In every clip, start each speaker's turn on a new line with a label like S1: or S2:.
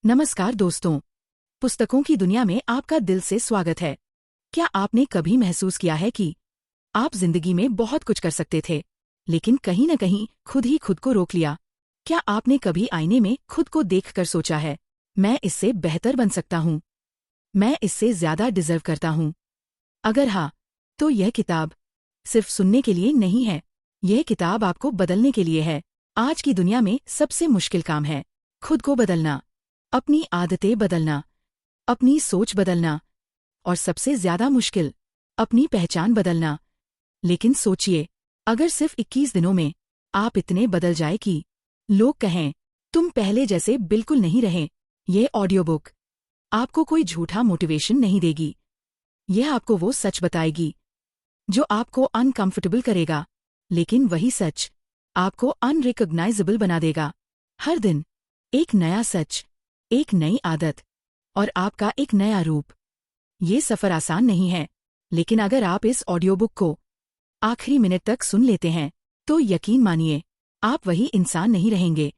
S1: नमस्कार दोस्तों, पुस्तकों की दुनिया में आपका दिल से स्वागत है। क्या आपने कभी महसूस किया है कि आप जिंदगी में बहुत कुछ कर सकते थे, लेकिन कहीं न कहीं खुद ही खुद को रोक लिया? क्या आपने कभी आईने में खुद को देखकर सोचा है, मैं इससे बेहतर बन सकता हूँ, मैं इससे ज्यादा डिजर्व करता हूँ? अगर हाँ, तो यह किताब सिर्फ सुनने के लिए नहीं है, यह किताब आपको बदलने के लिए है। आज की दुनिया में सबसे मुश्किल काम है खुद को बदलना, अपनी आदतें बदलना, अपनी सोच बदलना, और सबसे ज्यादा मुश्किल, अपनी पहचान बदलना। लेकिन सोचिए, अगर सिर्फ 21 दिनों में आप इतने बदल जाए कि लोग कहें, तुम पहले जैसे बिल्कुल नहीं रहे। ये ऑडियो बुक आपको कोई झूठा मोटिवेशन नहीं देगी, यह आपको वो सच बताएगी जो आपको अनकंफर्टेबल करेगा, लेकिन वही सच आपको अनरिकॉग्नाइजेबल बना देगा। हर दिन एक नया सच, एक नई आदत और आपका एक नया रूप। ये सफर आसान नहीं है, लेकिन अगर आप इस ऑडियो बुक को आखिरी मिनट तक सुन लेते हैं, तो यकीन मानिए, आप वही इंसान नहीं रहेंगे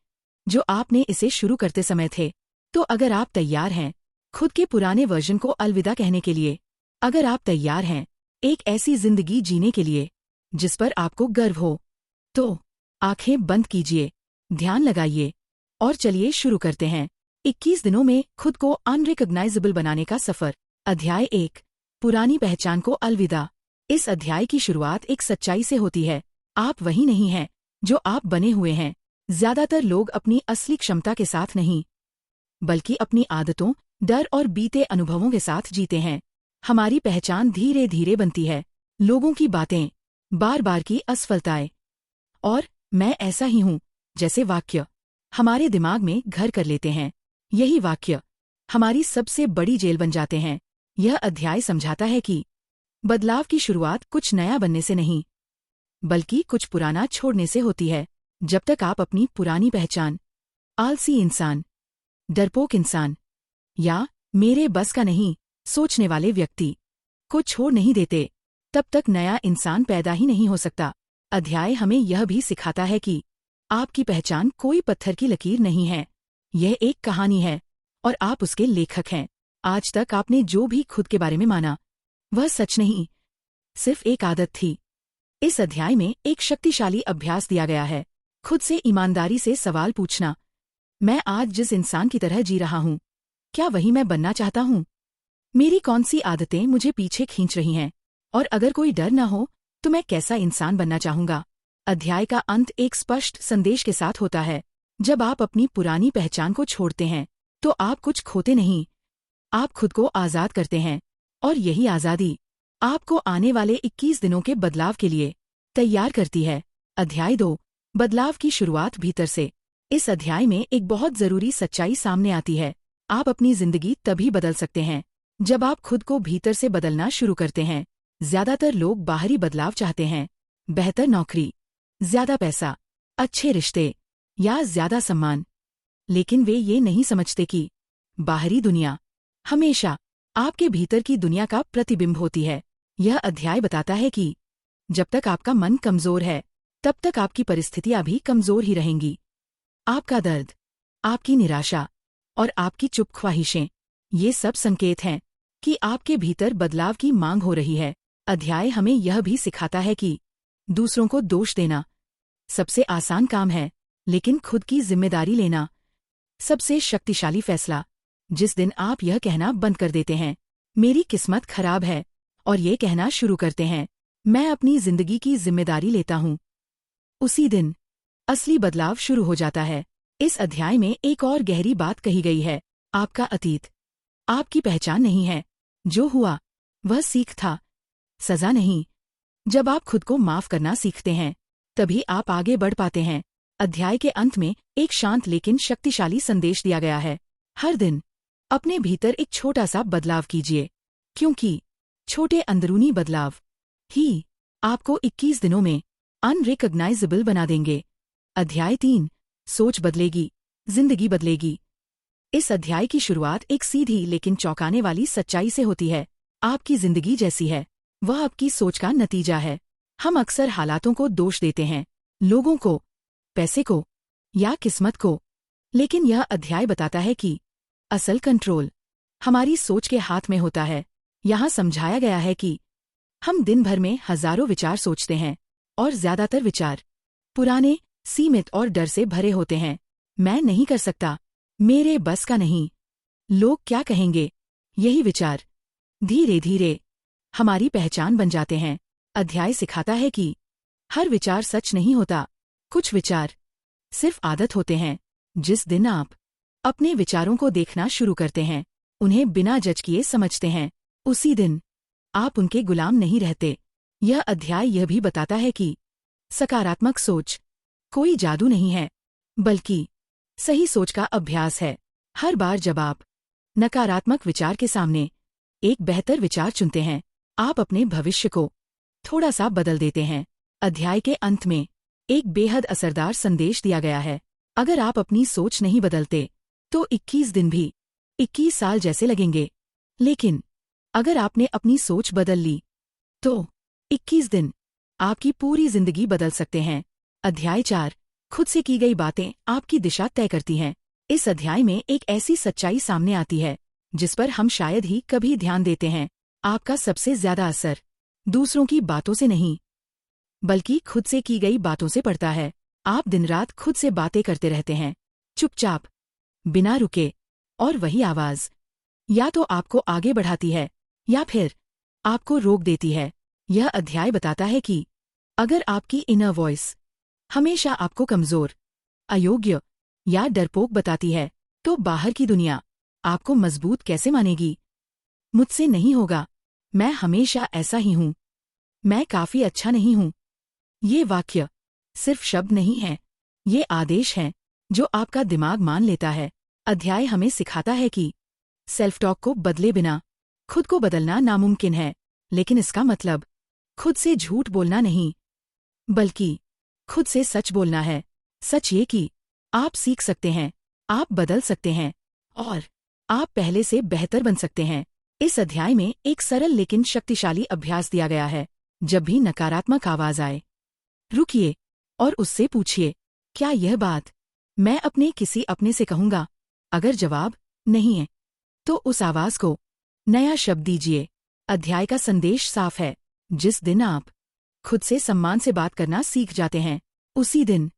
S1: जो आपने इसे शुरू करते समय थे। तो अगर आप तैयार हैं खुद के पुराने वर्जन को अलविदा कहने के लिए, अगर आप तैयार हैं एक ऐसी जिंदगी जीने के लिए जिस पर आपको गर्व हो, तो आंखें बंद कीजिए, ध्यान लगाइए और चलिए शुरू करते हैं 21 दिनों में खुद को अनरिकॉग्नाइजेबल बनाने का सफर। अध्याय 1, पुरानी पहचान को अलविदा। इस अध्याय की शुरुआत एक सच्चाई से होती है। आप वही नहीं हैं जो आप बने हुए हैं। ज्यादातर लोग अपनी असली क्षमता के साथ नहीं, बल्कि अपनी आदतों, डर और बीते अनुभवों के साथ जीते हैं। हमारी पहचान धीरे धीरे बनती है, लोगों की बातें, बार बार की असफलताएं और मैं ऐसा ही हूँ जैसे वाक्य हमारे दिमाग में घर कर लेते हैं। यही वाक्य हमारी सबसे बड़ी जेल बन जाते हैं। यह अध्याय समझाता है कि बदलाव की शुरुआत कुछ नया बनने से नहीं, बल्कि कुछ पुराना छोड़ने से होती है। जब तक आप अपनी पुरानी पहचान, आलसी इंसान, डरपोक इंसान या मेरे बस का नहीं सोचने वाले व्यक्ति को छोड़ नहीं देते, तब तक नया इंसान पैदा ही नहीं हो सकता। अध्याय हमें यह भी सिखाता है कि आपकी पहचान कोई पत्थर की लकीर नहीं है, यह एक कहानी है और आप उसके लेखक हैं। आज तक आपने जो भी खुद के बारे में माना, वह सच नहीं, सिर्फ एक आदत थी। इस अध्याय में एक शक्तिशाली अभ्यास दिया गया है, खुद से ईमानदारी से सवाल पूछना, मैं आज जिस इंसान की तरह जी रहा हूँ, क्या वही मैं बनना चाहता हूँ? मेरी कौन सी आदतें मुझे पीछे खींच रही हैं? और अगर कोई डर न हो, तो मैं कैसा इंसान बनना चाहूंगा? अध्याय का अंत एक स्पष्ट संदेश के साथ होता है। जब आप अपनी पुरानी पहचान को छोड़ते हैं, तो आप कुछ खोते नहीं, आप खुद को आजाद करते हैं। और यही आजादी आपको आने वाले 21 दिनों के बदलाव के लिए तैयार करती है। अध्याय 2, बदलाव की शुरुआत भीतर से। इस अध्याय में एक बहुत जरूरी सच्चाई सामने आती है। आप अपनी जिंदगी तभी बदल सकते हैं जब आप खुद को भीतर से बदलना शुरू करते हैं। ज्यादातर लोग बाहरी बदलाव चाहते हैं, बेहतर नौकरी, ज्यादा पैसा, अच्छे रिश्ते या ज्यादा सम्मान, लेकिन वे ये नहीं समझते कि बाहरी दुनिया हमेशा आपके भीतर की दुनिया का प्रतिबिंब होती है। यह अध्याय बताता है कि जब तक आपका मन कमजोर है, तब तक आपकी परिस्थितियां भी कमजोर ही रहेंगी। आपका दर्द, आपकी निराशा और आपकी चुप ख्वाहिशें, ये सब संकेत हैं कि आपके भीतर बदलाव की मांग हो रही है। अध्याय हमें यह भी सिखाता है कि दूसरों को दोष देना सबसे आसान काम है, लेकिन खुद की जिम्मेदारी लेना सबसे शक्तिशाली फैसला। जिस दिन आप यह कहना बंद कर देते हैं, मेरी किस्मत खराब है, और ये कहना शुरू करते हैं, मैं अपनी जिंदगी की जिम्मेदारी लेता हूँ, उसी दिन असली बदलाव शुरू हो जाता है। इस अध्याय में एक और गहरी बात कही गई है, आपका अतीत आपकी पहचान नहीं है। जो हुआ वह सीख था, सजा नहीं। जब आप खुद को माफ करना सीखते हैं, तभी आप आगे बढ़ पाते हैं। अध्याय के अंत में एक शांत लेकिन शक्तिशाली संदेश दिया गया है। हर दिन अपने भीतर एक छोटा सा बदलाव कीजिए, क्योंकि छोटे अंदरूनी बदलाव ही आपको 21 दिनों में अनरिकॉग्नाइजेबल बना देंगे। अध्याय 3, सोच बदलेगी, जिंदगी बदलेगी। इस अध्याय की शुरुआत एक सीधी लेकिन चौंकाने वाली सच्चाई से होती है। आपकी जिंदगी जैसी है, वह आपकी सोच का नतीजा है। हम अक्सर हालातों को दोष देते हैं, लोगों को, पैसे को या किस्मत को, लेकिन यह अध्याय बताता है कि असल कंट्रोल हमारी सोच के हाथ में होता है। यहाँ समझाया गया है कि हम दिन भर में हजारों विचार सोचते हैं और ज्यादातर विचार पुराने, सीमित और डर से भरे होते हैं। मैं नहीं कर सकता, मेरे बस का नहीं, लोग क्या कहेंगे, यही विचार धीरे धीरे हमारी पहचान बन जाते हैं। अध्याय सिखाता है कि हर विचार सच नहीं होता, कुछ विचार सिर्फ आदत होते हैं। जिस दिन आप अपने विचारों को देखना शुरू करते हैं, उन्हें बिना जज किए समझते हैं, उसी दिन आप उनके गुलाम नहीं रहते। यह अध्याय यह भी बताता है कि सकारात्मक सोच कोई जादू नहीं है, बल्कि सही सोच का अभ्यास है। हर बार जब आप नकारात्मक विचार के सामने एक बेहतर विचार चुनते हैं, आप अपने भविष्य को थोड़ा सा बदल देते हैं। अध्याय के अंत में एक बेहद असरदार संदेश दिया गया है। अगर आप अपनी सोच नहीं बदलते तो 21 दिन भी 21 साल जैसे लगेंगे, लेकिन अगर आपने अपनी सोच बदल ली तो 21 दिन आपकी पूरी जिंदगी बदल सकते हैं। अध्याय 4 खुद से की गई बातें आपकी दिशा तय करती हैं। इस अध्याय में एक ऐसी सच्चाई सामने आती है जिस पर हम शायद ही कभी ध्यान देते हैं। आपका सबसे ज्यादा असर दूसरों की बातों से नहीं, बल्कि खुद से की गई बातों से पड़ता है। आप दिन रात खुद से बातें करते रहते हैं, चुपचाप, बिना रुके, और वही आवाज या तो आपको आगे बढ़ाती है या फिर आपको रोक देती है। यह अध्याय बताता है कि अगर आपकी इनर वॉइस हमेशा आपको कमजोर, अयोग्य या डरपोक बताती है, तो बाहर की दुनिया आपको मजबूत कैसे मानेगी। मुझसे नहीं होगा, मैं हमेशा ऐसा ही हूं, मैं काफी अच्छा नहीं हूं। ये वाक्य सिर्फ शब्द नहीं है, ये आदेश हैं जो आपका दिमाग मान लेता है। अध्याय हमें सिखाता है कि सेल्फ टॉक को बदले बिना खुद को बदलना नामुमकिन है, लेकिन इसका मतलब खुद से झूठ बोलना नहीं, बल्कि खुद से सच बोलना है। सच ये कि आप सीख सकते हैं, आप बदल सकते हैं और आप पहले से बेहतर बन सकते हैं। इस अध्याय में एक सरल लेकिन शक्तिशाली अभ्यास दिया गया है। जब भी नकारात्मक आवाज आए, रुकिए और उससे पूछिए, क्या यह बात मैं अपने किसी अपने से कहूंगा? अगर जवाब नहीं है, तो उस आवाज को नया शब्द दीजिए। अध्याय का संदेश साफ है, जिस दिन आप खुद से सम्मान से बात करना सीख जाते हैं, उसी दिन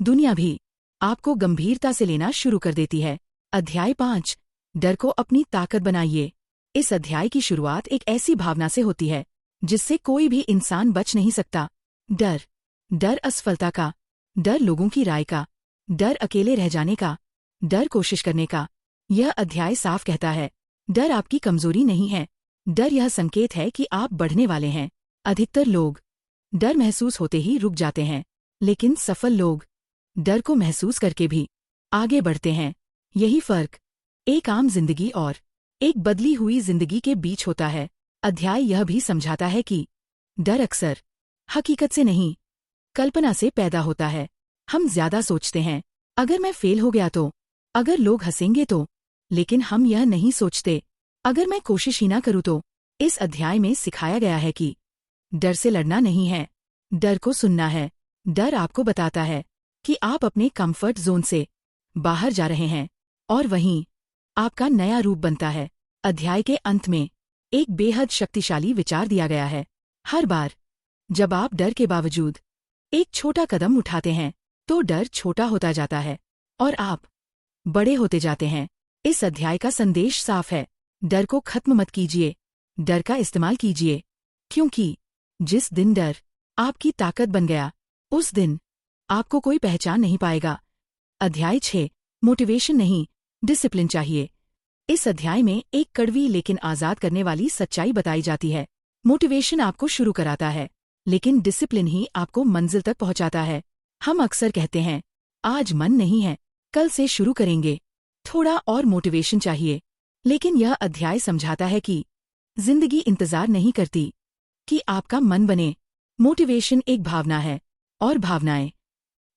S1: दुनिया भी आपको गंभीरता से लेना शुरू कर देती है। अध्याय 5 डर को अपनी ताकत बनाइए। इस अध्याय की शुरुआत एक ऐसी भावना से होती है जिससे कोई भी इंसान बच नहीं सकता। डर असफलता का, डर लोगों की राय का, डर अकेले रह जाने का, डर कोशिश करने का। यह अध्याय साफ कहता है, डर आपकी कमजोरी नहीं है, डर यह संकेत है कि आप बढ़ने वाले हैं। अधिकतर लोग डर महसूस होते ही रुक जाते हैं, लेकिन सफल लोग डर को महसूस करके भी आगे बढ़ते हैं। यही फर्क एक आम जिंदगी और एक बदली हुई जिंदगी के बीच होता है। अध्याय यह भी समझाता है कि डर अक्सर हकीकत से नहीं, कल्पना से पैदा होता है। हम ज्यादा सोचते हैं, अगर मैं फेल हो गया तो, अगर लोग हंसेंगे तो, लेकिन हम यह नहीं सोचते, अगर मैं कोशिश ही ना करूँ तो। इस अध्याय में सिखाया गया है कि डर से लड़ना नहीं है, डर को सुनना है। डर आपको बताता है कि आप अपने कंफर्ट जोन से बाहर जा रहे हैं और वहीं आपका नया रूप बनता है। अध्याय के अंत में एक बेहद शक्तिशाली विचार दिया गया है। हर बार जब आप डर के बावजूद एक छोटा कदम उठाते हैं, तो डर छोटा होता जाता है और आप बड़े होते जाते हैं। इस अध्याय का संदेश साफ है, डर को खत्म मत कीजिए, डर का इस्तेमाल कीजिए, क्योंकि जिस दिन डर आपकी ताकत बन गया, उस दिन आपको कोई पहचान नहीं पाएगा। अध्याय 6 मोटिवेशन नहीं, डिसिप्लिन चाहिए। इस अध्याय में एक कड़वी लेकिन आजाद करने वाली सच्चाई बताई जाती है। मोटिवेशन आपको शुरू कराता है, लेकिन डिसिप्लिन ही आपको मंजिल तक पहुंचाता है। हम अक्सर कहते हैं, आज मन नहीं है, कल से शुरू करेंगे, थोड़ा और मोटिवेशन चाहिए। लेकिन यह अध्याय समझाता है कि जिंदगी इंतजार नहीं करती कि आपका मन बने। मोटिवेशन एक भावना है और भावनाएं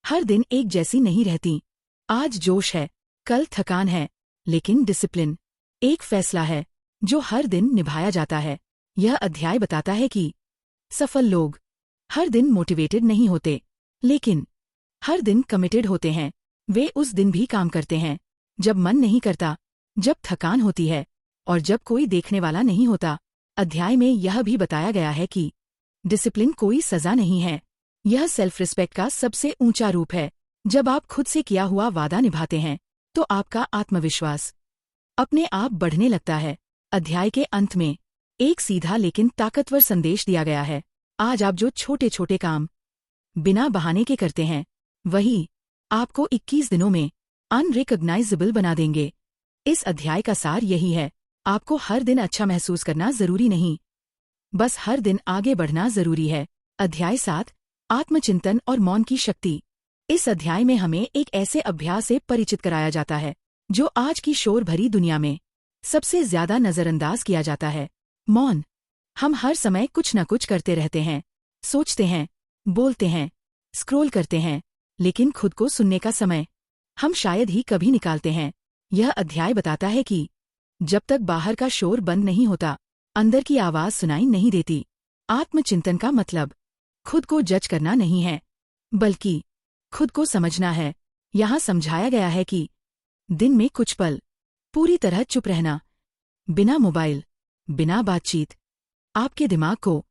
S1: हर दिन एक जैसी नहीं रहती। आज जोश है, कल थकान है, लेकिन डिसिप्लिन एक फैसला है जो हर दिन निभाया जाता है। यह अध्याय बताता है कि सफल लोग हर दिन मोटिवेटेड नहीं होते, लेकिन हर दिन कमिटेड होते हैं। वे उस दिन भी काम करते हैं जब मन नहीं करता, जब थकान होती है और जब कोई देखने वाला नहीं होता। अध्याय में यह भी बताया गया है कि डिसिप्लिन कोई सजा नहीं है, यह सेल्फ रिस्पेक्ट का सबसे ऊंचा रूप है। जब आप खुद से किया हुआ वादा निभाते हैं तो आपका आत्मविश्वास अपने आप बढ़ने लगता है। अध्याय के अंत में एक सीधा लेकिन ताकतवर संदेश दिया गया है। आज आप जो छोटे छोटे काम बिना बहाने के करते हैं, वही आपको 21 दिनों में अनरिकॉग्नाइजेबल बना देंगे। इस अध्याय का सार यही है, आपको हर दिन अच्छा महसूस करना जरूरी नहीं, बस हर दिन आगे बढ़ना जरूरी है। अध्याय 7, आत्मचिंतन और मौन की शक्ति। इस अध्याय में हमें एक ऐसे अभ्यास से परिचित कराया जाता है जो आज की शोर भरी दुनिया में सबसे ज्यादा नजरअंदाज किया जाता है, मौन। हम हर समय कुछ न कुछ करते रहते हैं, सोचते हैं, बोलते हैं, स्क्रॉल करते हैं, लेकिन खुद को सुनने का समय हम शायद ही कभी निकालते हैं। यह अध्याय बताता है कि जब तक बाहर का शोर बंद नहीं होता, अंदर की आवाज सुनाई नहीं देती। आत्मचिंतन का मतलब खुद को जज करना नहीं है, बल्कि खुद को समझना है। यहाँ समझाया गया है कि दिन में कुछ पल पूरी तरह चुप रहना, बिना मोबाइल, बिना बातचीत, आपके दिमाग को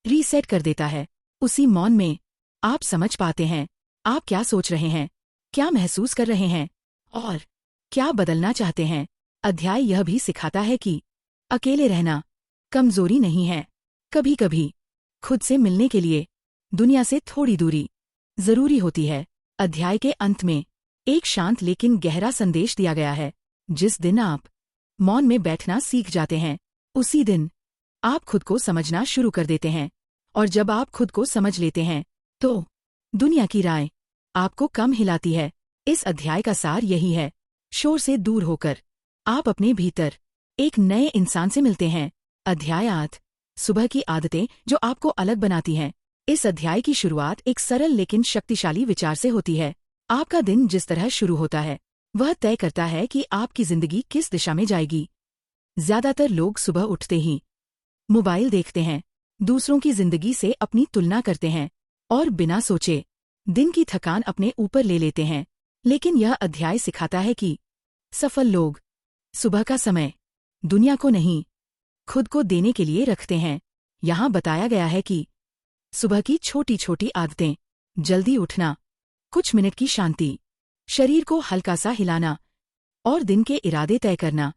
S1: रीसेट कर देता है। उसी मौन में आप समझ पाते हैं आप क्या सोच रहे हैं, क्या महसूस कर रहे हैं और क्या बदलना चाहते हैं। अध्याय यह भी सिखाता है कि अकेले रहना कमजोरी नहीं है। कभी कभी खुद से मिलने के लिए दुनिया से थोड़ी दूरी जरूरी होती है। अध्याय के अंत में एक शांत लेकिन गहरा संदेश दिया गया है। जिस दिन आप मौन में बैठना सीख जाते हैं, उसी दिन आप खुद को समझना शुरू कर देते हैं। और जब आप खुद को समझ लेते हैं तो दुनिया की राय आपको कम हिलाती है। इस अध्याय का सार यही है, शोर से दूर होकर आप अपने भीतर एक नए इंसान से मिलते हैं। अध्याय 8, सुबह की आदतें जो आपको अलग बनाती हैं। इस अध्याय की शुरुआत एक सरल लेकिन शक्तिशाली विचार से होती है। आपका दिन जिस तरह शुरू होता है, वह तय करता है कि आपकी जिंदगी किस दिशा में जाएगी। ज्यादातर लोग सुबह उठते ही मोबाइल देखते हैं, दूसरों की जिंदगी से अपनी तुलना करते हैं और बिना सोचे दिन की थकान अपने ऊपर ले लेते हैं। लेकिन यह अध्याय सिखाता है कि सफल लोग सुबह का समय दुनिया को नहीं, खुद को देने के लिए रखते हैं। यहाँ बताया गया है कि सुबह की छोटी छोटी आदतें, जल्दी उठना, कुछ मिनट की शांति, शरीर को हल्का सा हिलाना और दिन के इरादे तय करना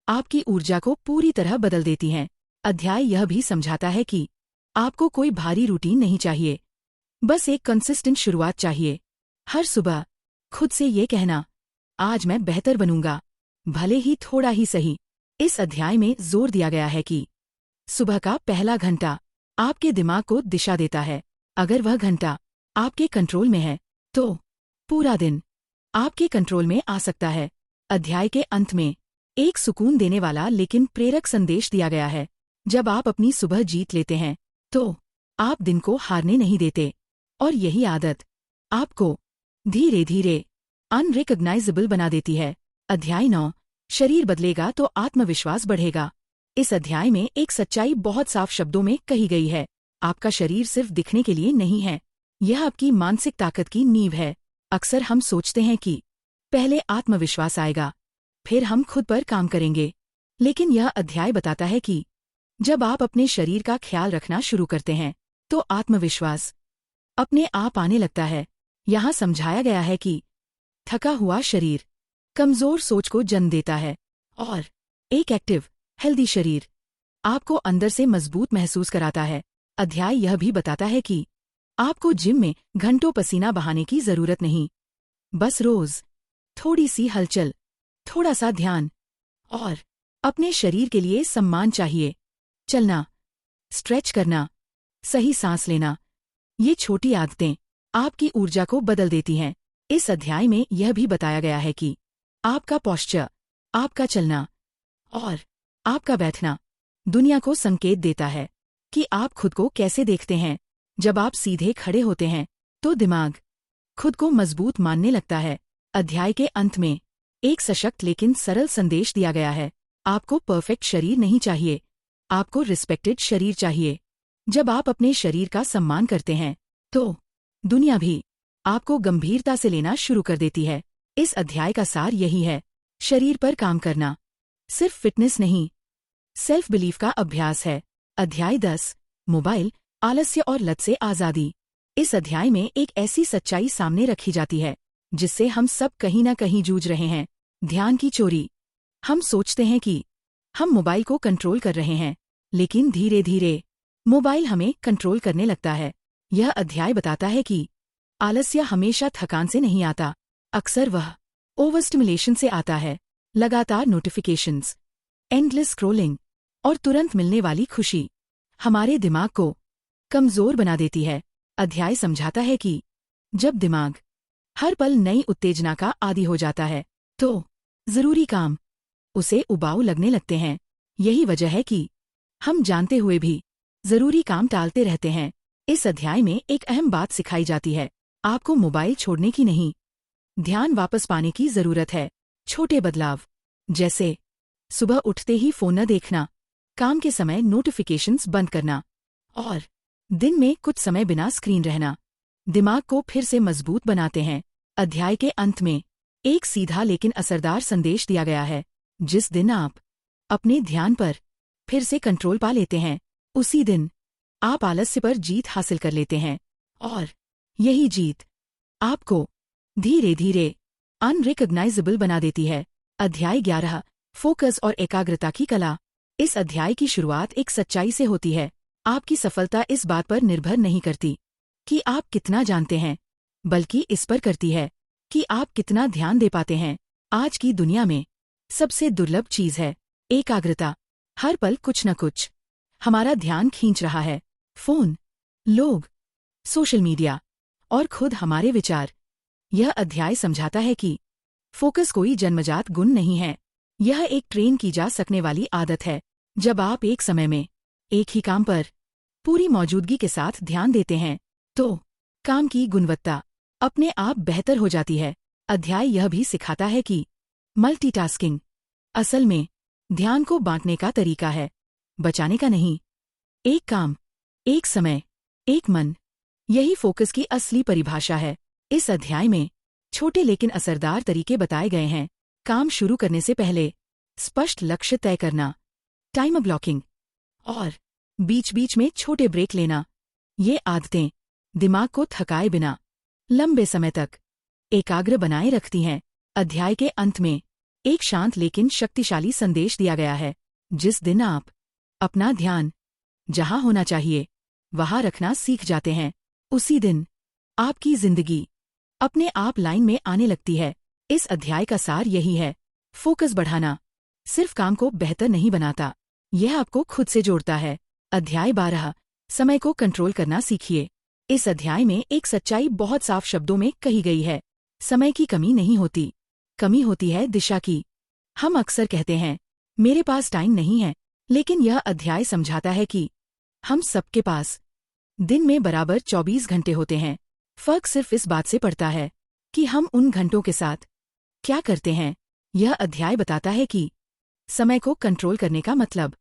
S1: आपकी ऊर्जा को पूरी तरह बदल देती हैं। अध्याय यह भी समझाता है कि आपको कोई भारी रूटीन नहीं चाहिए, बस एक कंसिस्टेंट शुरुआत चाहिए। हर सुबह खुद से ये कहना, आज मैं बेहतर बनूंगा, भले ही थोड़ा ही सही। इस अध्याय में जोर दिया गया है कि सुबह का पहला घंटा आपके दिमाग को दिशा देता है। अगर वह घंटा आपके कंट्रोल में है तो पूरा दिन आपके कंट्रोल में आ सकता है। अध्याय के अंत में एक सुकून देने वाला लेकिन प्रेरक संदेश दिया गया है। जब आप अपनी सुबह जीत लेते हैं तो आप दिन को हारने नहीं देते, और यही आदत आपको धीरे धीरे अनरिकॉग्नाइजेबल बना देती है। अध्याय 9, शरीर बदलेगा तो आत्मविश्वास बढ़ेगा। इस अध्याय में एक सच्चाई बहुत साफ शब्दों में कही गई है, आपका शरीर सिर्फ दिखने के लिए नहीं है, यह आपकी मानसिक ताकत की नींव है। अक्सर हम सोचते हैं कि पहले आत्मविश्वास आएगा, फिर हम खुद पर काम करेंगे, लेकिन यह अध्याय बताता है कि जब आप अपने शरीर का ख्याल रखना शुरू करते हैं तो आत्मविश्वास अपने आप आने लगता है। यहाँ समझाया गया है कि थका हुआ शरीर कमजोर सोच को जन्म देता है और एक एक्टिव, हेल्दी शरीर आपको अंदर से मजबूत महसूस कराता है। अध्याय यह भी बताता है कि आपको जिम में घंटों पसीना बहाने की जरूरत नहीं, बस रोज थोड़ी सी हलचल, थोड़ा सा ध्यान और अपने शरीर के लिए सम्मान चाहिए। चलना, स्ट्रेच करना, सही सांस लेना, ये छोटी आदतें आपकी ऊर्जा को बदल देती हैं। इस अध्याय में यह भी बताया गया है कि आपका पोस्चर, आपका चलना और आपका बैठना दुनिया को संकेत देता है कि आप खुद को कैसे देखते हैं। जब आप सीधे खड़े होते हैं तो दिमाग खुद को मजबूत मानने लगता है। अध्याय के अंत में एक सशक्त लेकिन सरल संदेश दिया गया है, आपको परफेक्ट शरीर नहीं चाहिए, आपको रिस्पेक्टेड शरीर चाहिए। जब आप अपने शरीर का सम्मान करते हैं तो दुनिया भी आपको गंभीरता से लेना शुरू कर देती है। इस अध्याय का सार यही है, शरीर पर काम करना, सिर्फ फिटनेस नहीं, सेल्फ बिलीफ का अभ्यास है। अध्याय 10, मोबाइल, आलस्य और लत से आज़ादी। इस अध्याय में एक ऐसी सच्चाई सामने रखी जाती है जिससे हम सब कहीं न कहीं जूझ रहे हैं, ध्यान की चोरी। हम सोचते हैं कि हम मोबाइल को कंट्रोल कर रहे हैं, लेकिन धीरे धीरे मोबाइल हमें कंट्रोल करने लगता है। यह अध्याय बताता है कि आलस्य हमेशा थकान से नहीं आता, अक्सर वह ओवर स्टिमुलेशन से आता है। लगातार नोटिफिकेशंस, एंडलेस स्क्रोलिंग और तुरंत मिलने वाली खुशी हमारे दिमाग को कमजोर बना देती है। अध्याय समझाता है कि जब दिमाग हर पल नई उत्तेजना का आदी हो जाता है, तो जरूरी काम उसे उबाऊ लगने लगते हैं। यही वजह है कि हम जानते हुए भी जरूरी काम टालते रहते हैं। इस अध्याय में एक अहम बात सिखाई जाती है, आपको मोबाइल छोड़ने की नहीं, ध्यान वापस पाने की जरूरत है। छोटे बदलाव, जैसे सुबह उठते ही फोन न देखना, काम के समय नोटिफिकेशंस बंद करना और दिन में कुछ समय बिना स्क्रीन रहना, दिमाग को फिर से मजबूत बनाते हैं। अध्याय के अंत में एक सीधा लेकिन असरदार संदेश दिया गया है, जिस दिन आप अपने ध्यान पर फिर से कंट्रोल पा लेते हैं, उसी दिन आप आलस्य पर जीत हासिल कर लेते हैं। और यही जीत आपको धीरे धीरे अनरिकग्नाइजेबल बना देती है। अध्याय 11, फोकस और एकाग्रता की कला। इस अध्याय की शुरुआत एक सच्चाई से होती है, आपकी सफलता इस बात पर निर्भर नहीं करती कि आप कितना जानते हैं, बल्कि इस पर करती है कि आप कितना ध्यान दे पाते हैं। आज की दुनिया में सबसे दुर्लभ चीज है एकाग्रता। हर पल कुछ न कुछ हमारा ध्यान खींच रहा है, फोन, लोग, सोशल मीडिया और खुद हमारे विचार। यह अध्याय समझाता है कि फोकस कोई जन्मजात गुण नहीं है, यह एक ट्रेन की जा सकने वाली आदत है। जब आप एक समय में एक ही काम पर पूरी मौजूदगी के साथ ध्यान देते हैं, तो काम की गुणवत्ता अपने आप बेहतर हो जाती है। अध्याय यह भी सिखाता है कि मल्टीटास्किंग असल में ध्यान को बांटने का तरीका है, बचाने का नहीं। एक काम, एक समय, एक मन, यही फोकस की असली परिभाषा है। इस अध्याय में छोटे लेकिन असरदार तरीके बताए गए हैं। काम शुरू करने से पहले स्पष्ट लक्ष्य तय करना, टाइम ब्लॉकिंग और बीच बीच में छोटे ब्रेक लेना। ये आदतें दिमाग को थकाए बिना लंबे समय तक एकाग्र बनाए रखती हैं। अध्याय के अंत में एक शांत लेकिन शक्तिशाली संदेश दिया गया है, जिस दिन आप अपना ध्यान जहां होना चाहिए वहां रखना सीख जाते हैं, उसी दिन आपकी जिंदगी अपने आप लाइन में आने लगती है। इस अध्याय का सार यही है, फोकस बढ़ाना सिर्फ काम को बेहतर नहीं बनाता, यह आपको खुद से जोड़ता है। अध्याय 12, समय को कंट्रोल करना सीखिए। इस अध्याय में एक सच्चाई बहुत साफ शब्दों में कही गई है, समय की कमी नहीं होती, कमी होती है दिशा की। हम अक्सर कहते हैं, मेरे पास टाइम नहीं है, लेकिन यह अध्याय समझाता है कि हम सबके पास दिन में बराबर 24 घंटे होते हैं। फर्क सिर्फ इस बात से पड़ता है कि हम उन घंटों के साथ क्या करते हैं। यह अध्याय बताता है कि समय को कंट्रोल करने का मतलब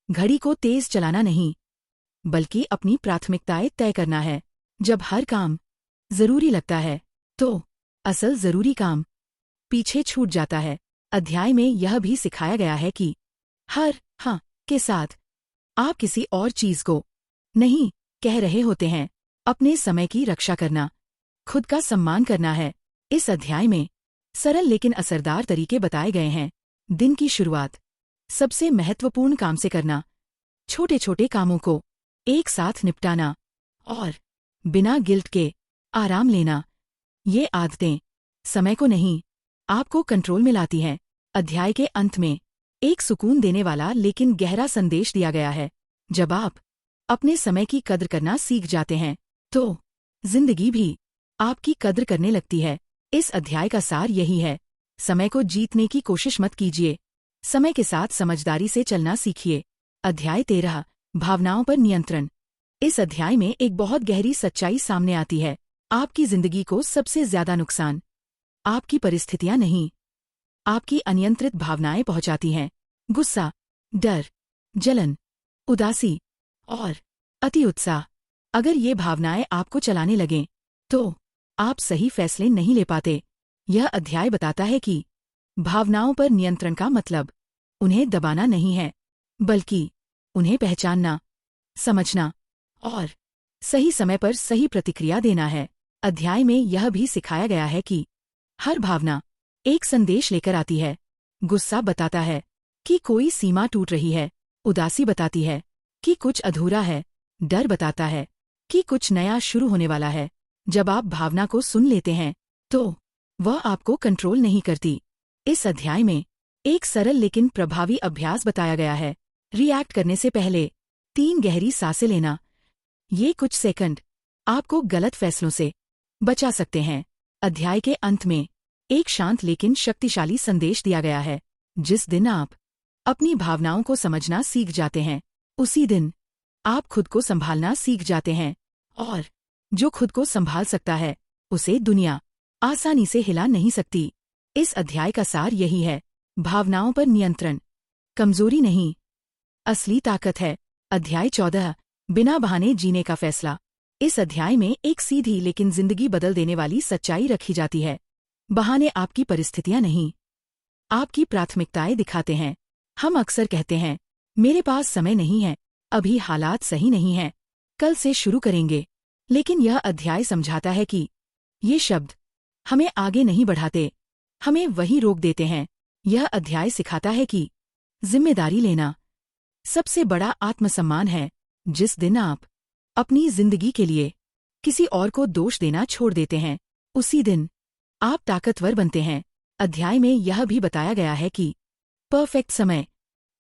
S1: घड़ी को तेज चलाना नहीं, बल्कि अपनी प्राथमिकताएं तय करना है। जब हर काम जरूरी लगता है, तो असल जरूरी काम पीछे छूट जाता है। अध्याय में यह भी सिखाया गया है कि हर हाँ के साथ आप किसी और चीज को नहीं कह रहे होते हैं। अपने समय की रक्षा करना, खुद का सम्मान करना है। इस अध्याय में सरल लेकिन असरदार तरीके बताए गए हैं। दिन की शुरुआत सबसे महत्वपूर्ण काम से करना, छोटे छोटे कामों को एक साथ निपटाना और बिना गिल्ट के आराम लेना। ये आदतें समय को नहीं, आपको कंट्रोल में लाती हैं। अध्याय के अंत में एक सुकून देने वाला लेकिन गहरा संदेश दिया गया है, जब आप अपने समय की कद्र करना सीख जाते हैं, तो जिंदगी भी आपकी कद्र करने लगती है। इस अध्याय का सार यही है, समय को जीतने की कोशिश मत कीजिए, समय के साथ समझदारी से चलना सीखिए। अध्याय 13, भावनाओं पर नियंत्रण। इस अध्याय में एक बहुत गहरी सच्चाई सामने आती है, आपकी जिंदगी को सबसे ज्यादा नुकसान आपकी परिस्थितियां नहीं, आपकी अनियंत्रित भावनाएं पहुंचाती हैं। गुस्सा, डर, जलन, उदासी और अति उत्साह। अगर ये भावनाएं आपको चलाने लगें, तो आप सही फैसले नहीं ले पाते। यह अध्याय बताता है कि भावनाओं पर नियंत्रण का मतलब उन्हें दबाना नहीं है, बल्कि उन्हें पहचानना, समझना और सही समय पर सही प्रतिक्रिया देना है। अध्याय में यह भी सिखाया गया है कि हर भावना एक संदेश लेकर आती है। गुस्सा बताता है कि कोई सीमा टूट रही है, उदासी बताती है कि कुछ अधूरा है, डर बताता है कि कुछ नया शुरू होने वाला है। जब आप भावना को सुन लेते हैं तो वह आपको कंट्रोल नहीं करती। इस अध्याय में एक सरल लेकिन प्रभावी अभ्यास बताया गया है। रिएक्ट करने से पहले 3 गहरी सांसें लेना। ये कुछ सेकंड आपको गलत फैसलों से बचा सकते हैं। अध्याय के अंत में एक शांत लेकिन शक्तिशाली संदेश दिया गया है। जिस दिन आप अपनी भावनाओं को समझना सीख जाते हैं, उसी दिन आप खुद को संभालना सीख जाते हैं। और जो खुद को संभाल सकता है, उसे दुनिया आसानी से हिला नहीं सकती। इस अध्याय का सार यही है, भावनाओं पर नियंत्रण कमजोरी नहीं, असली ताकत है। अध्याय 14, बिना बहाने जीने का फैसला। इस अध्याय में एक सीधी लेकिन जिंदगी बदल देने वाली सच्चाई रखी जाती है। बहाने आपकी परिस्थितियां नहीं, आपकी प्राथमिकताएं दिखाते हैं। हम अक्सर कहते हैं, मेरे पास समय नहीं है, अभी हालात सही नहीं हैं, कल से शुरू करेंगे। लेकिन यह अध्याय समझाता है कि ये शब्द हमें आगे नहीं बढ़ाते, हमें वहीं रोक देते हैं। यह अध्याय सिखाता है कि जिम्मेदारी लेना सबसे बड़ा आत्मसम्मान है। जिस दिन आप अपनी जिंदगी के लिए किसी और को दोष देना छोड़ देते हैं, उसी दिन आप ताकतवर बनते हैं। अध्याय में यह भी बताया गया है कि परफेक्ट समय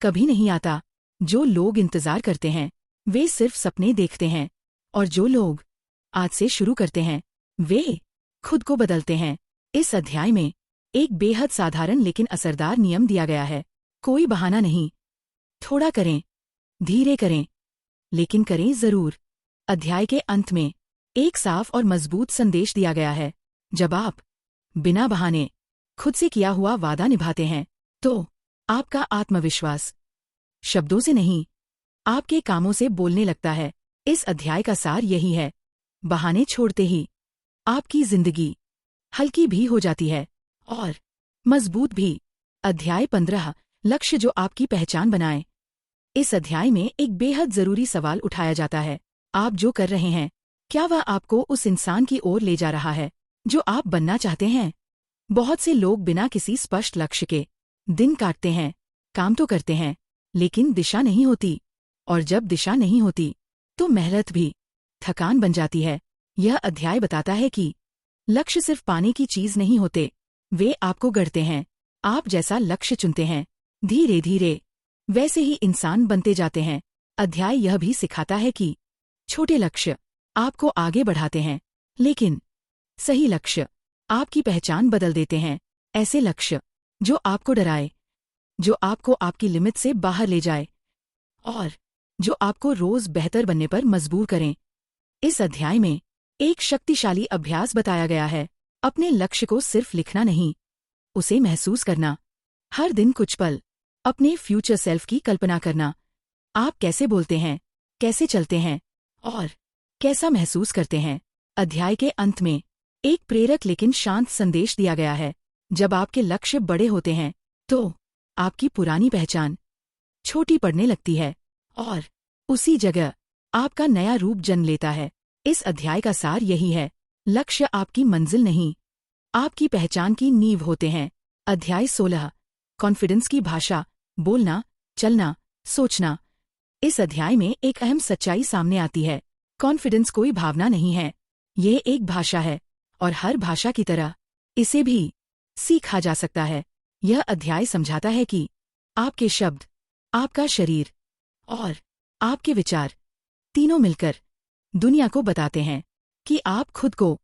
S1: कभी नहीं आता। जो लोग इंतजार करते हैं, वे सिर्फ सपने देखते हैं, और जो लोग आज से शुरू करते हैं, वे खुद को बदलते हैं। इस अध्याय में एक बेहद साधारण लेकिन असरदार नियम दिया गया है। कोई बहाना नहीं, थोड़ा करें, धीरे करें, लेकिन करें जरूर। अध्याय के अंत में एक साफ और मजबूत संदेश दिया गया है। जब आप बिना बहाने खुद से किया हुआ वादा निभाते हैं, तो आपका आत्मविश्वास शब्दों से नहीं, आपके कामों से बोलने लगता है। इस अध्याय का सार यही है, बहाने छोड़ते ही आपकी जिंदगी हल्की भी हो जाती है और मजबूत भी। अध्याय 15, लक्ष्य जो आपकी पहचान बनाए। इस अध्याय में एक बेहद जरूरी सवाल उठाया जाता है, आप जो कर रहे हैं, क्या वह आपको उस इंसान की ओर ले जा रहा है जो आप बनना चाहते हैं? बहुत से लोग बिना किसी स्पष्ट लक्ष्य के दिन काटते हैं, काम तो करते हैं, लेकिन दिशा नहीं होती। और जब दिशा नहीं होती, तो मेहनत भी थकान बन जाती है। यह अध्याय बताता है कि लक्ष्य सिर्फ पाने की चीज नहीं होते, वे आपको गढ़ते हैं। आप जैसा लक्ष्य चुनते हैं, धीरे धीरे वैसे ही इंसान बनते जाते हैं। अध्याय यह भी सिखाता है कि छोटे लक्ष्य आपको आगे बढ़ाते हैं, लेकिन सही लक्ष्य आपकी पहचान बदल देते हैं। ऐसे लक्ष्य जो आपको डराए, जो आपको आपकी लिमिट से बाहर ले जाए और जो आपको रोज बेहतर बनने पर मजबूर करें। इस अध्याय में एक शक्तिशाली अभ्यास बताया गया है, अपने लक्ष्य को सिर्फ लिखना नहीं, उसे महसूस करना। हर दिन कुछ पल अपने फ्यूचर सेल्फ की कल्पना करना। आप कैसे बोलते हैं, कैसे चलते हैं और कैसा महसूस करते हैं। अध्याय के अंत में एक प्रेरक लेकिन शांत संदेश दिया गया है, जब आपके लक्ष्य बड़े होते हैं, तो आपकी पुरानी पहचान छोटी पड़ने लगती है और उसी जगह आपका नया रूप जन्म लेता है। इस अध्याय का सार यही है, लक्ष्य आपकी मंजिल नहीं, आपकी पहचान की नींव होते हैं। अध्याय 16, कॉन्फिडेंस की भाषा, बोलना, चलना, सोचना। इस अध्याय में एक अहम सच्चाई सामने आती है, कॉन्फिडेंस कोई भावना नहीं है, यह एक भाषा है, और हर भाषा की तरह इसे भी सीखा जा सकता है। यह अध्याय समझाता है कि आपके शब्द, आपका शरीर और आपके विचार तीनों मिलकर दुनिया को बताते हैं कि आप खुद को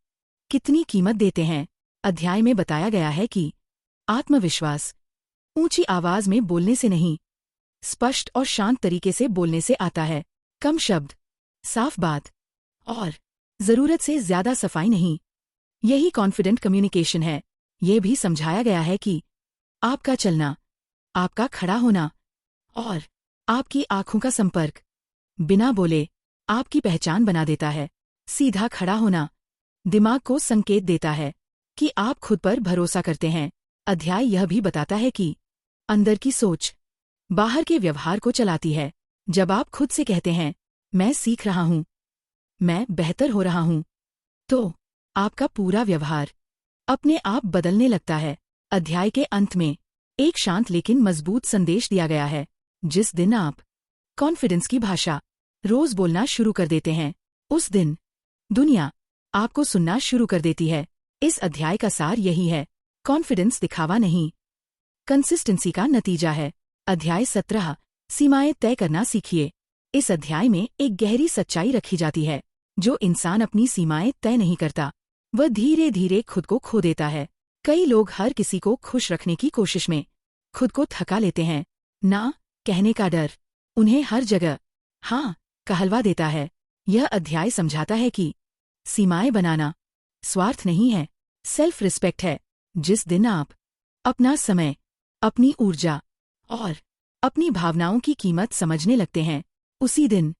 S1: कितनी कीमत देते हैं। अध्याय में बताया गया है कि आत्मविश्वास ऊंची आवाज में बोलने से नहीं, स्पष्ट और शांत तरीके से बोलने से आता है। कम शब्द, साफ बात और जरूरत से ज्यादा सफाई नहीं, यही कॉन्फिडेंट कम्युनिकेशन है। यह भी समझाया गया है कि आपका चलना, आपका खड़ा होना और आपकी आंखों का संपर्क बिना बोले आपकी पहचान बना देता है। सीधा खड़ा होना दिमाग को संकेत देता है कि आप खुद पर भरोसा करते हैं। अध्याय यह भी बताता है कि अंदर की सोच बाहर के व्यवहार को चलाती है। जब आप खुद से कहते हैं, मैं सीख रहा हूँ, मैं बेहतर हो रहा हूँ, तो आपका पूरा व्यवहार अपने आप बदलने लगता है। अध्याय के अंत में एक शांत लेकिन मजबूत संदेश दिया गया है। जिस दिन आप कॉन्फिडेंस की भाषा रोज बोलना शुरू कर देते हैं, उस दिन दुनिया आपको सुनना शुरू कर देती है। इस अध्याय का सार यही है, कॉन्फिडेंस दिखावा नहीं, कंसिस्टेंसी का नतीजा है। अध्याय 17, सीमाएं तय करना सीखिए। इस अध्याय में एक गहरी सच्चाई रखी जाती है। जो इंसान अपनी सीमाएं तय नहीं करता, वह धीरे धीरे खुद को खो देता है। कई लोग हर किसी को खुश रखने की कोशिश में खुद को थका लेते हैं। ना कहने का डर उन्हें हर जगह हाँ कहलवा देता है। यह अध्याय समझाता है कि सीमाएं बनाना स्वार्थ नहीं है, सेल्फ रिस्पेक्ट है। जिस दिन आप अपना समय, अपनी ऊर्जा और अपनी भावनाओं की कीमत समझने लगते हैं, उसी दिन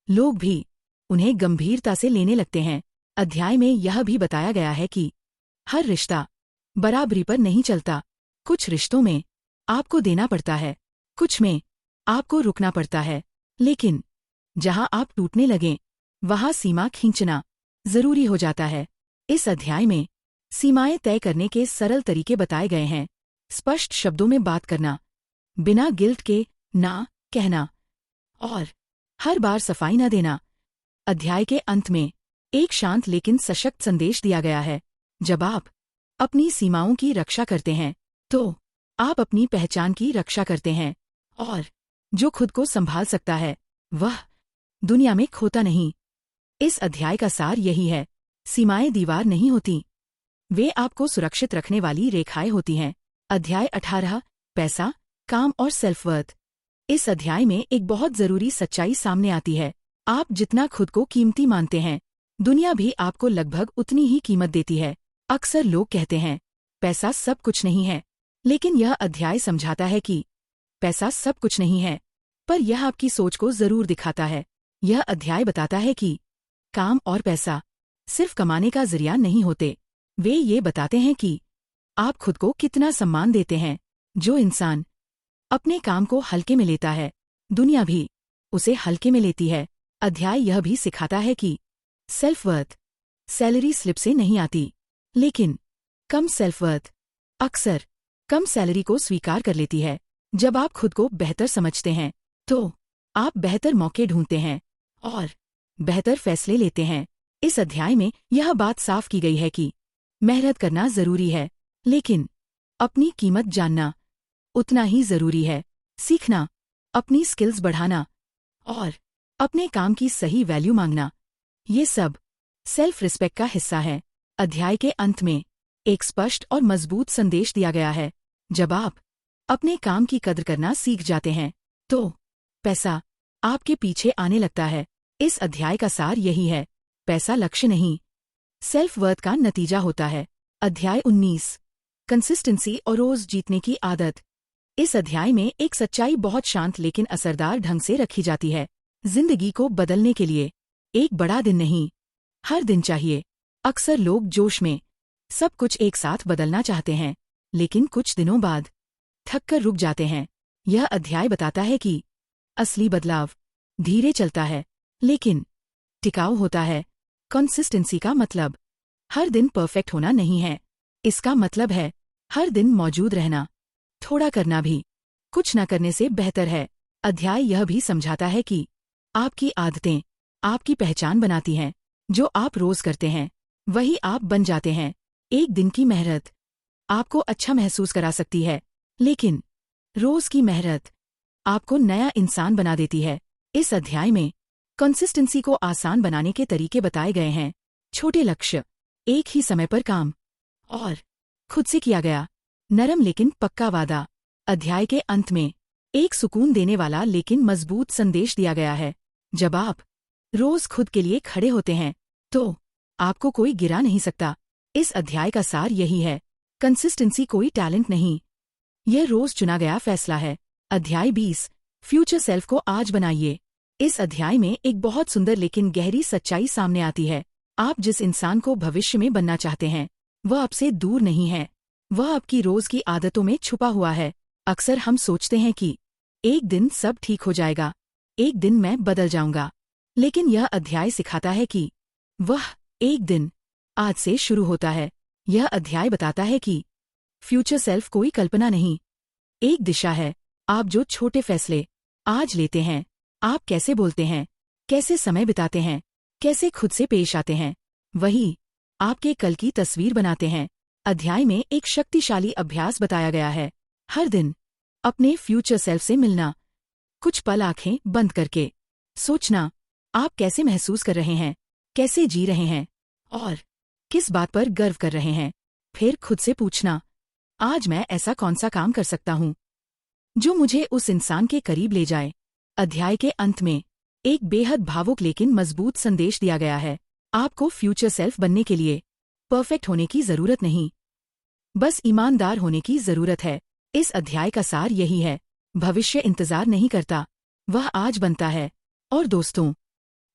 S1: लोग भी उन्हें गंभीरता से लेने लगते हैं। अध्याय में यह भी बताया गया है कि हर रिश्ता बराबरी पर नहीं चलता। कुछ रिश्तों में आपको देना पड़ता है, कुछ में आपको रुकना पड़ता है, लेकिन जहां आप टूटने लगें, वहां सीमा खींचना जरूरी हो जाता है। इस अध्याय में सीमाएं तय करने के सरल तरीके बताए गए हैं। स्पष्ट शब्दों में बात करना, बिना गिल्ट के ना कहना और हर बार सफाई न देना। अध्याय के अंत में एक शांत लेकिन सशक्त संदेश दिया गया है। जब आप अपनी सीमाओं की रक्षा करते हैं, तो आप अपनी पहचान की रक्षा करते हैं, और जो खुद को संभाल सकता है, वह दुनिया में खोता नहीं। इस अध्याय का सार यही है, सीमाएं दीवार नहीं होती, वे आपको सुरक्षित रखने वाली रेखाएं होती हैं। अध्याय 18, पैसा, काम और सेल्फ वर्थ। इस अध्याय में एक बहुत जरूरी सच्चाई सामने आती है। आप जितना खुद को कीमती मानते हैं, दुनिया भी आपको लगभग उतनी ही कीमत देती है। अक्सर लोग कहते हैं, पैसा सब कुछ नहीं है, लेकिन यह अध्याय समझाता है कि पैसा सब कुछ नहीं है, पर यह आपकी सोच को जरूर दिखाता है। यह अध्याय बताता है कि काम और पैसा सिर्फ कमाने का जरिया नहीं होते, वे ये बताते हैं कि आप खुद को कितना सम्मान देते हैं। जो इंसान अपने काम को हल्के में लेता है, दुनिया भी उसे हल्के में लेती है। अध्याय यह भी सिखाता है कि सेल्फ वर्थ सैलरी स्लिप से नहीं आती, लेकिन कम सेल्फ वर्थ अक्सर कम सैलरी को स्वीकार कर लेती है। जब आप खुद को बेहतर समझते हैं, तो आप बेहतर मौके ढूंढते हैं और बेहतर फैसले लेते हैं। इस अध्याय में यह बात साफ की गई है कि मेहनत करना जरूरी है, लेकिन अपनी कीमत जानना उतना ही जरूरी है। सीखना, अपनी स्किल्स बढ़ाना और अपने काम की सही वैल्यू मांगना, ये सब सेल्फ रिस्पेक्ट का हिस्सा है। अध्याय के अंत में एक स्पष्ट और मजबूत संदेश दिया गया है। जब आप अपने काम की कद्र करना सीख जाते हैं, तो पैसा आपके पीछे आने लगता है। इस अध्याय का सार यही है, पैसा लक्ष्य नहीं, सेल्फ वर्थ का नतीजा होता है। अध्याय 19, कंसिस्टेंसी और रोज जीतने की आदत। इस अध्याय में एक सच्चाई बहुत शांत लेकिन असरदार ढंग से रखी जाती है। जिंदगी को बदलने के लिए एक बड़ा दिन नहीं, हर दिन चाहिए। अक्सर लोग जोश में सब कुछ एक साथ बदलना चाहते हैं, लेकिन कुछ दिनों बाद थक कर रुक जाते हैं। यह अध्याय बताता है कि असली बदलाव धीरे चलता है, लेकिन टिकाऊ होता है। कंसिस्टेंसी का मतलब हर दिन परफेक्ट होना नहीं है, इसका मतलब है हर दिन मौजूद रहना। थोड़ा करना भी कुछ न करने से बेहतर है। अध्याय यह भी समझाता है कि आपकी आदतें आपकी पहचान बनाती हैं। जो आप रोज करते हैं, वही आप बन जाते हैं। एक दिन की मेहनत आपको अच्छा महसूस करा सकती है, लेकिन रोज की मेहनत आपको नया इंसान बना देती है। इस अध्याय में कंसिस्टेंसी को आसान बनाने के तरीके बताए गए हैं। छोटे लक्ष्य, एक ही समय पर काम और खुद से किया गया नरम लेकिन पक्का वादा। अध्याय के अंत में एक सुकून देने वाला लेकिन मजबूत संदेश दिया गया है। जब आप रोज खुद के लिए खड़े होते हैं, तो आपको कोई गिरा नहीं सकता। इस अध्याय का सार यही है, कंसिस्टेंसी कोई टैलेंट नहीं, यह रोज चुना गया फैसला है। अध्याय 20, फ्यूचर सेल्फ को आज बनाइए। इस अध्याय में एक बहुत सुंदर लेकिन गहरी सच्चाई सामने आती है। आप जिस इंसान को भविष्य में बनना चाहते हैं, वह आपसे दूर नहीं है, वह आपकी रोज की आदतों में छुपा हुआ है। अक्सर हम सोचते हैं कि एक दिन सब ठीक हो जाएगा, एक दिन मैं बदल जाऊंगा। लेकिन यह अध्याय सिखाता है कि वह एक दिन आज से शुरू होता है। यह अध्याय बताता है कि फ्यूचर सेल्फ कोई कल्पना नहीं, एक दिशा है। आप जो छोटे फैसले आज लेते हैं, आप कैसे बोलते हैं, कैसे समय बिताते हैं, कैसे खुद से पेश आते हैं, वही आपके कल की तस्वीर बनाते हैं। अध्याय में एक शक्तिशाली अभ्यास बताया गया है। हर दिन अपने फ्यूचर सेल्फ से मिलना, कुछ पल आंखें बंद करके सोचना आप कैसे महसूस कर रहे हैं, कैसे जी रहे हैं और किस बात पर गर्व कर रहे हैं। फिर खुद से पूछना, आज मैं ऐसा कौन सा काम कर सकता हूँ जो मुझे उस इंसान के करीब ले जाए। अध्याय के अंत में एक बेहद भावुक लेकिन मजबूत संदेश दिया गया है। आपको फ्यूचर सेल्फ बनने के लिए परफेक्ट होने की जरूरत नहीं, बस ईमानदार होने की जरूरत है। इस अध्याय का सार यही है, भविष्य इंतजार नहीं करता, वह आज बनता है। और दोस्तों,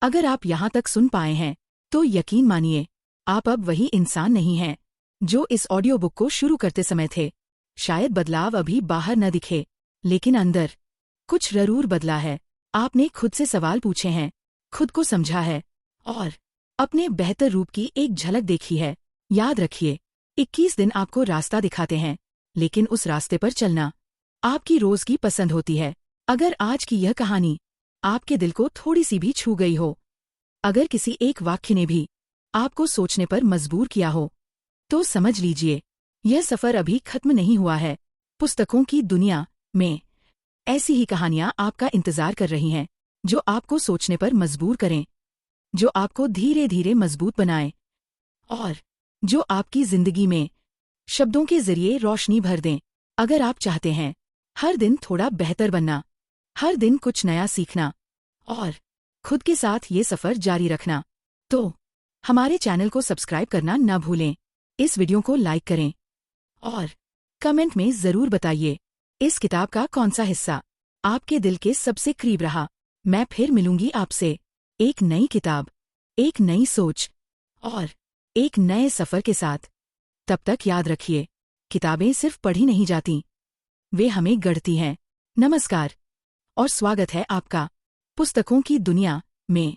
S1: अगर आप यहाँ तक सुन पाए हैं तो यकीन मानिए आप अब वही इंसान नहीं हैं जो इस ऑडियो बुक को शुरू करते समय थे। शायद बदलाव अभी बाहर न दिखे, लेकिन अंदर कुछ जरूर बदला है। आपने खुद से सवाल पूछे हैं, खुद को समझा है और अपने बेहतर रूप की एक झलक देखी है। याद रखिए, 21 दिन आपको रास्ता दिखाते हैं, लेकिन उस रास्ते पर चलना आपकी रोज की पसंद होती है। अगर आज की यह कहानी आपके दिल को थोड़ी सी भी छू गई हो, अगर किसी एक वाक्य ने भी आपको सोचने पर मजबूर किया हो, तो समझ लीजिए यह सफर अभी खत्म नहीं हुआ है। पुस्तकों की दुनिया में ऐसी ही कहानियां आपका इंतजार कर रही हैं, जो आपको सोचने पर मजबूर करें, जो आपको धीरे धीरे मजबूत बनाएं और जो आपकी जिंदगी में शब्दों के जरिए रोशनी भर दें। अगर आप चाहते हैं हर दिन थोड़ा बेहतर बनना, हर दिन कुछ नया सीखना और खुद के साथ ये सफर जारी रखना, तो हमारे चैनल को सब्सक्राइब करना न भूलें। इस वीडियो को लाइक करें और कमेंट में जरूर बताइए इस किताब का कौन सा हिस्सा आपके दिल के सबसे करीब रहा। मैं फिर मिलूंगी आपसे एक नई किताब, एक नई सोच और एक नए सफर के साथ। तब तक याद रखिए, किताबें सिर्फ पढ़ी नहीं जाती, वे हमें गढ़ती हैं। नमस्कार और स्वागत है आपका पुस्तकों की दुनिया में।